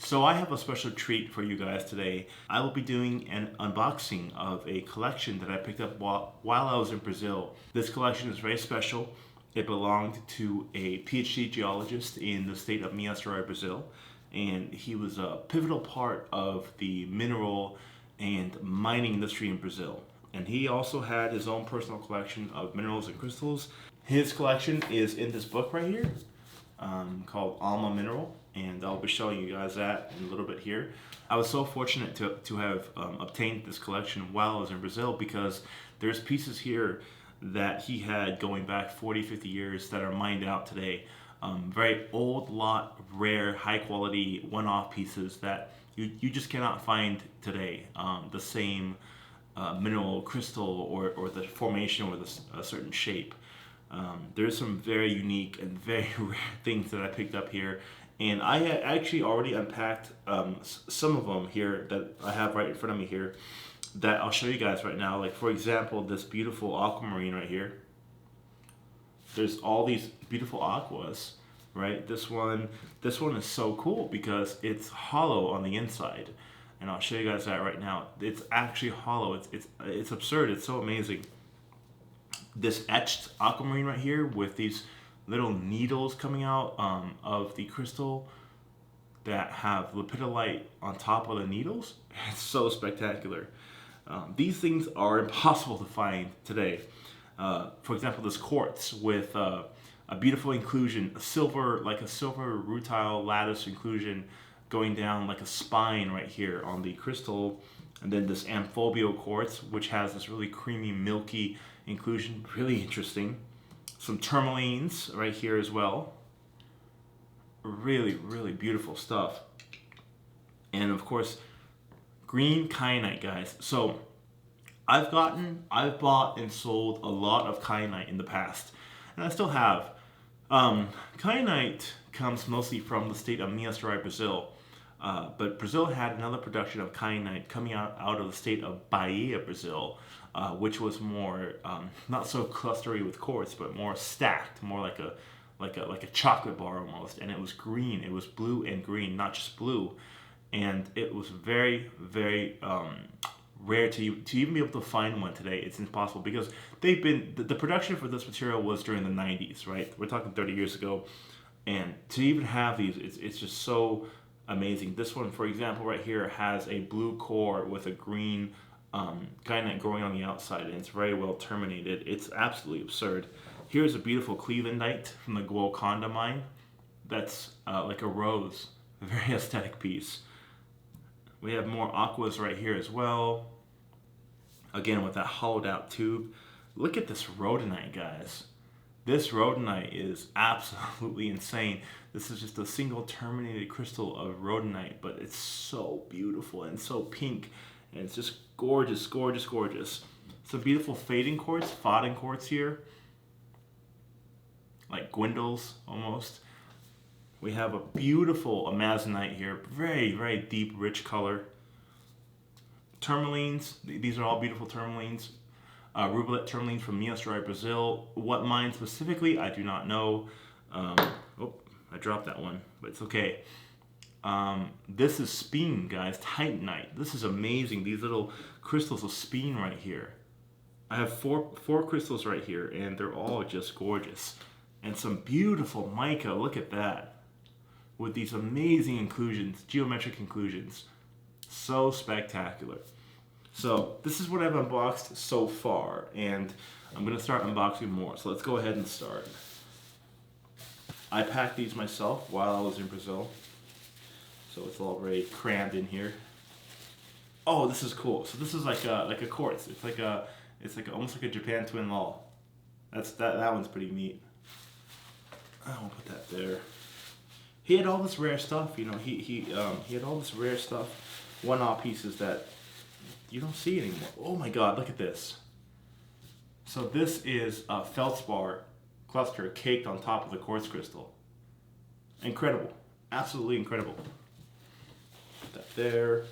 So I have a special treat for you guys today. I will be doing an unboxing of a collection that I picked up while I was in Brazil. This collection is very special. It belonged to a PhD geologist in the state of Minas Gerais, Brazil, and he was a pivotal part of the mineral and mining industry in Brazil. And he also had his own personal collection of minerals and crystals. His collection is in this book right here, called Alma Mineral, and I'll be showing you guys that in a little bit here. I was so fortunate to have obtained this collection while I was in Brazil, because there's pieces here that he had going back 40, 50 years that are mined out today. Very old lot, rare, high quality, one-off pieces that you just cannot find today. The same mineral, crystal, or the formation, or a certain shape. There's some very unique and very rare things that I picked up here, and I had actually already unpacked some of them here that I have right in front of me here that I'll show you guys right now. Like, for example, this beautiful aquamarine right here. There's all these beautiful aquas, right? This one is so cool because it's hollow on the inside, and I'll show you guys that right now. It's actually hollow. It's absurd. It's so amazing. This etched aquamarine right here with these little needles coming out of the crystal that have lepidolite on top of the needles. It's so spectacular. These things are impossible to find today. For example, this quartz with a beautiful inclusion, a silver rutile lattice inclusion going down like a spine right here on the crystal. And then this amphibio quartz, which has this really creamy, milky inclusion, really interesting. Some tourmalines right here as well. Really, really beautiful stuff. And of course, green kyanite, guys. So I've bought and sold a lot of kyanite in the past, and I still have. Kyanite comes mostly from the state of Minas Gerais, Brazil. But Brazil had another production of kyanite coming out of the state of Bahia, Brazil, which was more not so clustery with quartz, but more stacked, more like a chocolate bar almost. And it was green. It was blue and green, not just blue. And it was very, very rare to even be able to find one today. It's impossible because the production for this material was during the 90s, right? We're talking 30 years ago, and to even have these, it's just so amazing. This one, for example, right here has a blue core with a green kyanite growing on the outside, and it's very well terminated. It's absolutely absurd. Here's a beautiful clevelandite from the Golconda mine. That's like a rose, a very aesthetic piece. We have more aquas right here as well. Again, with that hollowed out tube. Look at this rhodonite, guys. This rhodonite is absolutely insane. This is just a single terminated crystal of rhodonite, but it's so beautiful and so pink, and it's just gorgeous, gorgeous, gorgeous. Some beautiful fading quartz, fading quartz here, like Gwendol's almost. We have a beautiful amazonite here, very, very deep, rich color. Tourmalines, these are all beautiful tourmalines. Rubellite tourmalines from Minas Gerais, Brazil. What mine specifically, I do not know. Oh, I dropped that one, but it's okay. This is speen, guys, titanite. This is amazing. These little crystals of speen right here. I have four crystals right here, and they're all just gorgeous. And some beautiful mica, look at that. With these amazing inclusions, geometric inclusions. So spectacular. So this is what I've unboxed so far, and I'm going to start unboxing more. So let's go ahead and start. I packed these myself while I was in Brazil, so it's all very crammed in here. Oh, this is cool. So this is like a quartz. It's like almost like a Japan Twin Law. That one's pretty neat. I'll put that there. He had all this rare stuff, you know. He had all this rare stuff, one-off pieces that you don't see anymore. Oh my God, look at this. So this is a feldspar cluster caked on top of the quartz crystal. Incredible, absolutely incredible. Put that there.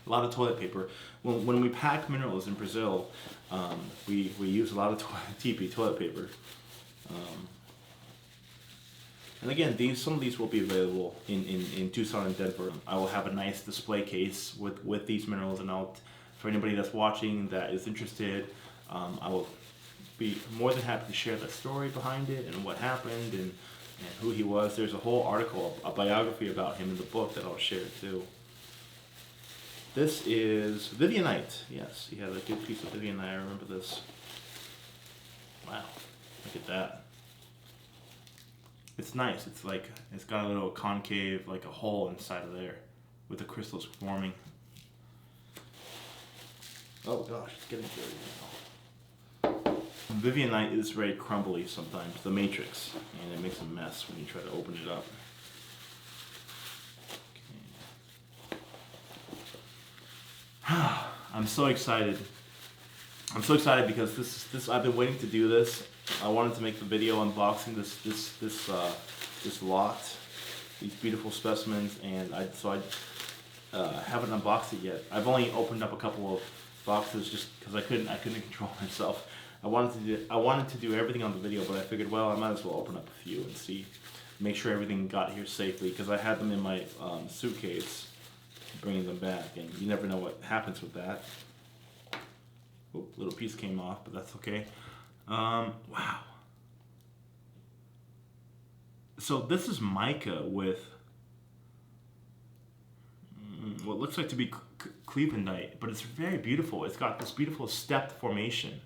A lot of toilet paper. When we pack minerals in Brazil, we use a lot of TP, toilet paper. And again, some of these will be available in Tucson and Denver. I will have a nice display case with these minerals, and for anybody that's watching that is interested, I will be more than happy to share the story behind it and what happened and who he was. There's a whole article, a biography about him in the book that I'll share too. This is Vivianite. Yes, he had a good piece of Vivianite. I remember this. Wow, look at that. It's nice. It's got a little concave, like a hole inside of there with the crystals forming. Oh gosh, it's getting dirty now. Vivianite is very crumbly sometimes, the matrix, and it makes a mess when you try to open it up. Okay. I'm so excited. I'm so excited because this I've been waiting to do this. I wanted to make the video unboxing this lot, these beautiful specimens, and I haven't unboxed it yet. I've only opened up a couple of boxes just because I couldn't control myself. I wanted to do everything on the video, but I figured, well, I might as well open up a few and make sure everything got here safely, because I had them in my suitcase, bringing them back, and you never know what happens with that. Oop, little piece came off, but that's okay. Wow. So this is mica with what looks like to be clevelandite, but it's very beautiful. It's got this beautiful stepped formation.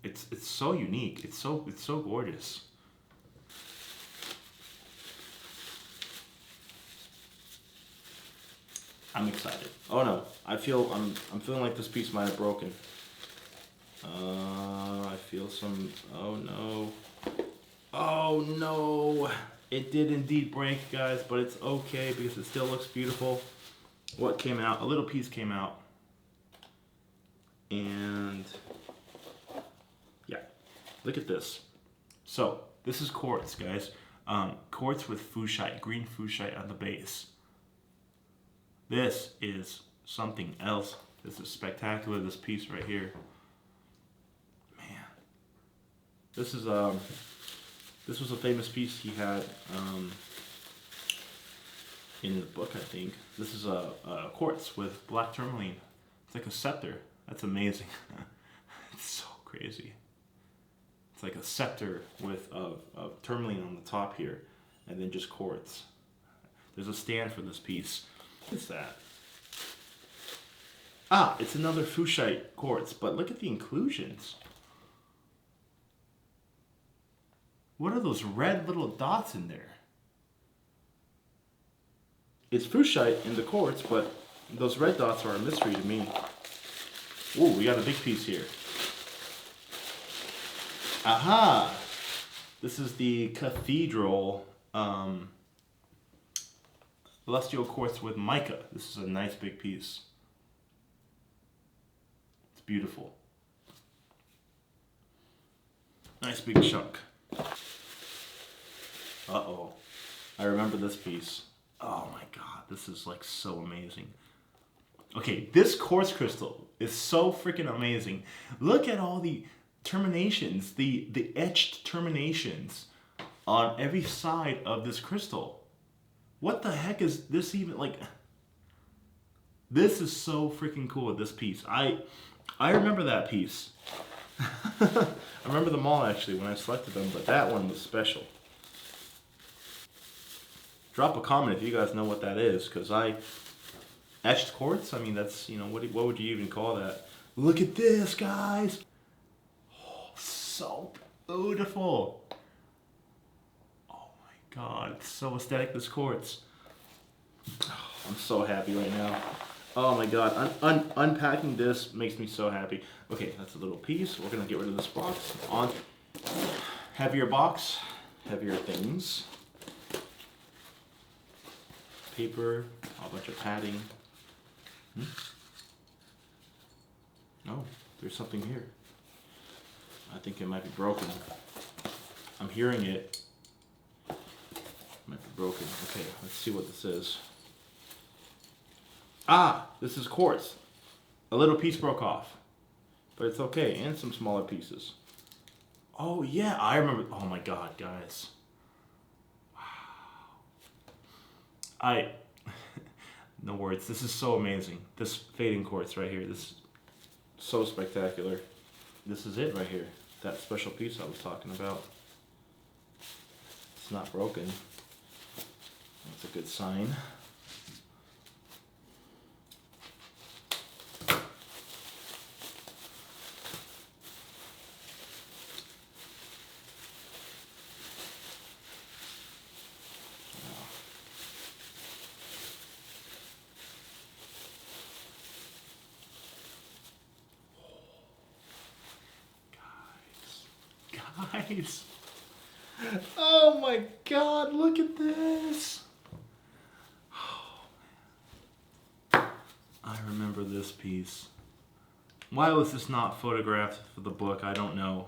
It's so unique. It's so gorgeous. I'm excited. Oh no, I'm feeling like this piece might have broken. I feel some. Oh no. Oh no. It did indeed break, guys, but it's okay because it still looks beautiful. What came out? A little piece came out. And yeah, look at this. So this is quartz, guys. Quartz with fouchite, green fouchite on the base. This is something else. This is spectacular, this piece right here. Man. This was a famous piece he had in the book, I think. This is a quartz with black tourmaline. It's like a scepter. That's amazing. It's so crazy. It's like a scepter with tourmaline on the top here, and then just quartz. There's a stand for this piece. What is that? Ah, it's another fouchite quartz, but look at the inclusions. What are those red little dots in there? It's fouchite in the quartz, but those red dots are a mystery to me. Ooh, we got a big piece here. Aha! This is the Cathedral celestial quartz with mica. This is a nice big piece. It's beautiful. Nice big chunk. Uh-oh. I remember this piece. Oh my god, this is like so amazing. Okay, this quartz crystal is so freaking amazing. Look at all the terminations, the etched terminations on every side of this crystal. What the heck is this even like? This is so freaking cool, this piece. I remember that piece. I remember them all actually when I selected them, but that one was special. Drop a comment if you guys know what that is, because etched quartz, I mean, that's, you know, what would you even call that? Look at this, guys. Oh, so beautiful. Oh my god, it's so aesthetic, this quartz. Oh, I'm so happy right now. Oh my god, unpacking this makes me so happy. Okay, that's a little piece. We're gonna get rid of this box. On heavier box, heavier things. Paper, a bunch of padding. Oh, there's something here. I think it might be broken. I'm hearing it. Might be broken. Okay, let's see what this is. Ah, this is quartz. A little piece broke off, but it's okay, and some smaller pieces. Oh yeah, I remember. Oh my god, guys. I, no words. This is so amazing. This fading quartz right here. This is so spectacular. This is it right here. That special piece I was talking about. It's not broken. That's a good sign. Guys. Oh my god, look at this. I remember this piece. Why was this not photographed for the book? I don't know.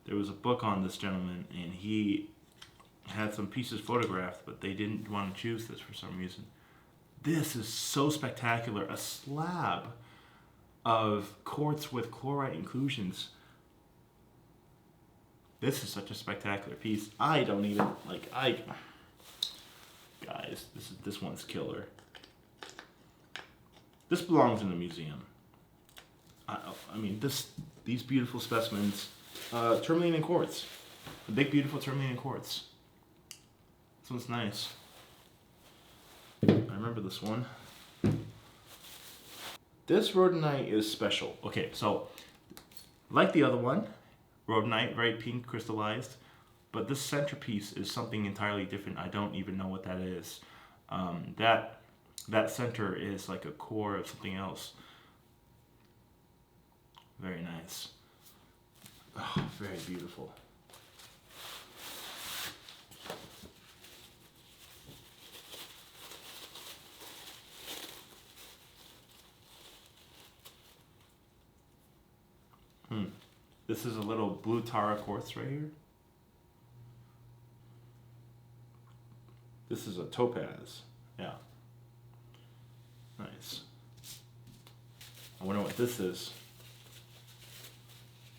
There was a book on this gentleman and he had some pieces photographed, but they didn't want to choose this for some reason. This is so spectacular. A slab of quartz with chlorite inclusions. This is such a spectacular piece. I don't even, guys, this one's killer. This belongs in a museum. I mean, these beautiful specimens, tourmaline and quartz. The big, beautiful tourmaline and quartz. This one's nice. I remember this one. This rhodonite is special. Okay, so, like the other one, rhodonite, very pink, crystallized, but this centerpiece is something entirely different. I don't even know what that is. That center is like a core of something else. Very nice. Oh, very beautiful. This is a little blue Tara quartz right here. This is a topaz. Yeah. Nice. I wonder what this is.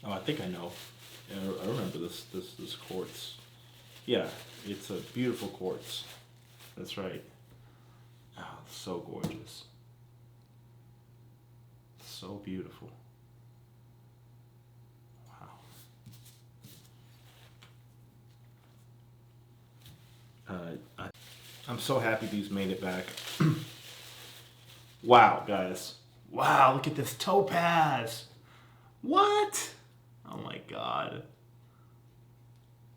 Oh, I think I know. Yeah, I remember this quartz. Yeah, it's a beautiful quartz. That's right. Oh, so gorgeous. So beautiful. I'm so happy these made it back. Wow, guys. Wow, look at this topaz. What? Oh my god.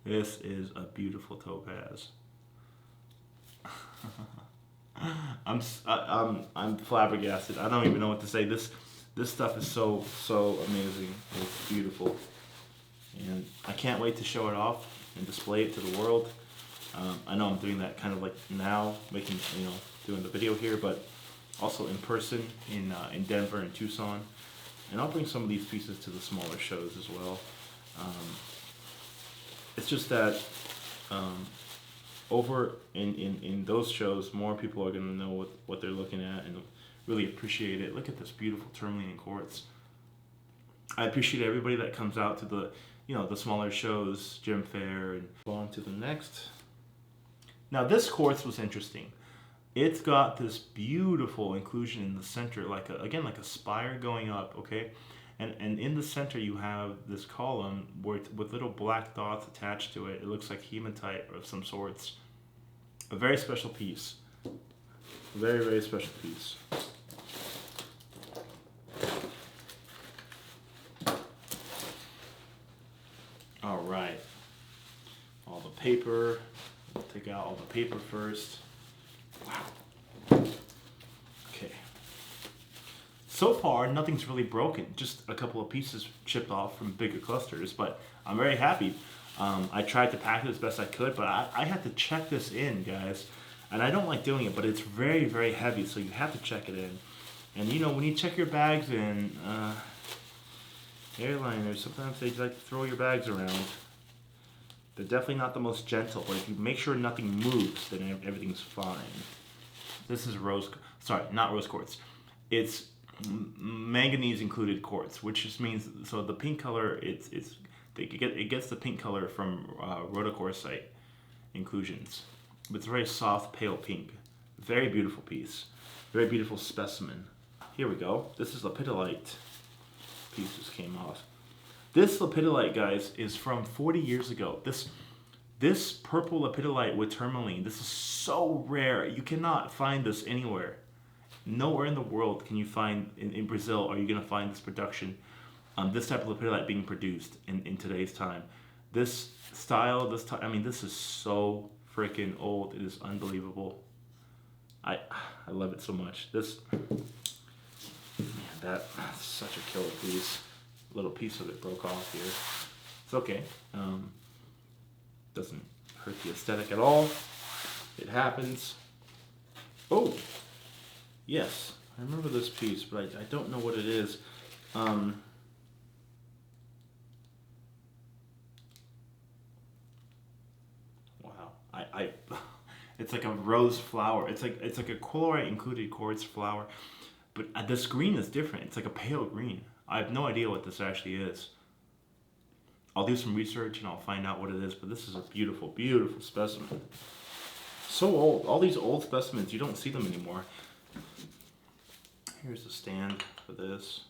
This is a beautiful topaz. I'm flabbergasted. I don't even know what to say. This stuff is so amazing. It's beautiful. And I can't wait to show it off and display it to the world. I know I'm doing that kind of like now, doing the video here, but also in person in Denver and Tucson. And I'll bring some of these pieces to the smaller shows as well. It's just that over in those shows, more people are going to know what they're looking at and really appreciate it. Look at this beautiful tourmaline and quartz. I appreciate everybody that comes out to the the smaller shows, Gem Fair, and go on to the next. Now this quartz was interesting. It's got this beautiful inclusion in the center, like a spire going up, okay? And in the center you have this column with little black dots attached to it. It looks like hematite of some sorts. A very special piece. Very, very special piece. All right. All the paper. We'll take out all the paper first. Wow. Okay. So far, nothing's really broken. Just a couple of pieces chipped off from bigger clusters, but I'm very happy. I tried to pack it as best I could, but I had to check this in, guys. And I don't like doing it, but it's very, very heavy, so you have to check it in. And when you check your bags in, airliners, sometimes they like to throw your bags around. They're definitely not the most gentle, but if you make sure nothing moves, then everything's fine. This is not rose quartz. It's manganese included quartz, which just means, so the pink color, it gets the pink color from rhodochrosite inclusions. But it's very soft, pale pink. Very beautiful piece. Very beautiful specimen. Here we go. This is lepidolite. Piece just came off. This lepidolite, guys, is from 40 years ago. This purple lepidolite with tourmaline, this is so rare. You cannot find this anywhere. Nowhere in the world can you find, in Brazil, are you going to find this production, this type of lepidolite being produced in today's time. This style, I mean, this is so freaking old. It is unbelievable. I love it so much. This, man, that's such a killer piece. A little piece of it broke off here. It's okay. Doesn't hurt the aesthetic at all. It happens. Oh, yes, I remember this piece, but I don't know what it is. Wow, it's like a rose flower. It's like a colorite included quartz flower, but this green is different. It's like a pale green. I have no idea what this actually is. I'll do some research and I'll find out what it is, but this is a beautiful, beautiful specimen. So old. All these old specimens, you don't see them anymore. Here's the stand for this.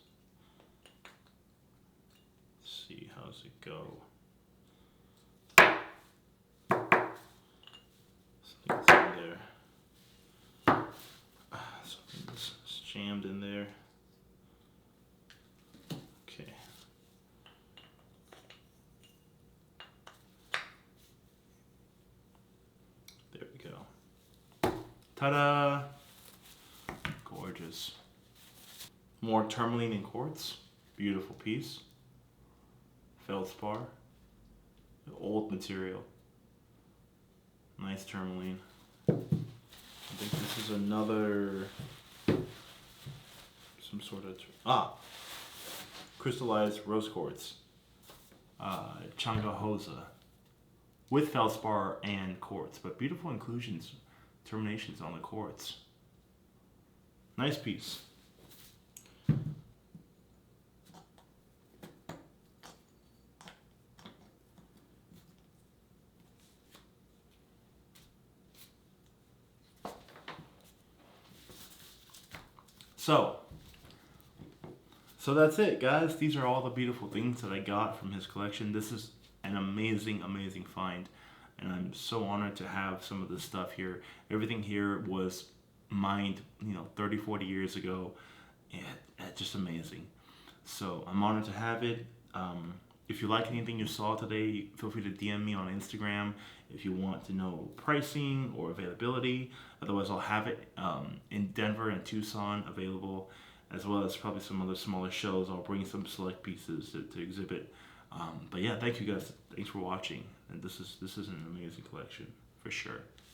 Let's see, how's it go? Something's in there. Something's jammed in there. Okay. There we go. Ta-da! Gorgeous. More tourmaline and quartz. Beautiful piece. Feldspar. Old material. Nice tourmaline. I think this is another, some sort of, crystallized rose quartz. Changahosa. With feldspar and quartz, but beautiful inclusions, terminations on the quartz. Nice piece. So that's it, guys. These are all the beautiful things that I got from his collection. This is an amazing, amazing find, and I'm so honored to have some of this stuff here. Everything here was mined, 30, 40 years ago. Yeah, just amazing. So I'm honored to have it. If you like anything you saw today, feel free to DM me on Instagram if you want to know pricing or availability. Otherwise, I'll have it in Denver and Tucson available, as well as probably some other smaller shows. I'll bring some select pieces to exhibit. But yeah, thank you guys. Thanks for watching. And this is an amazing collection for sure.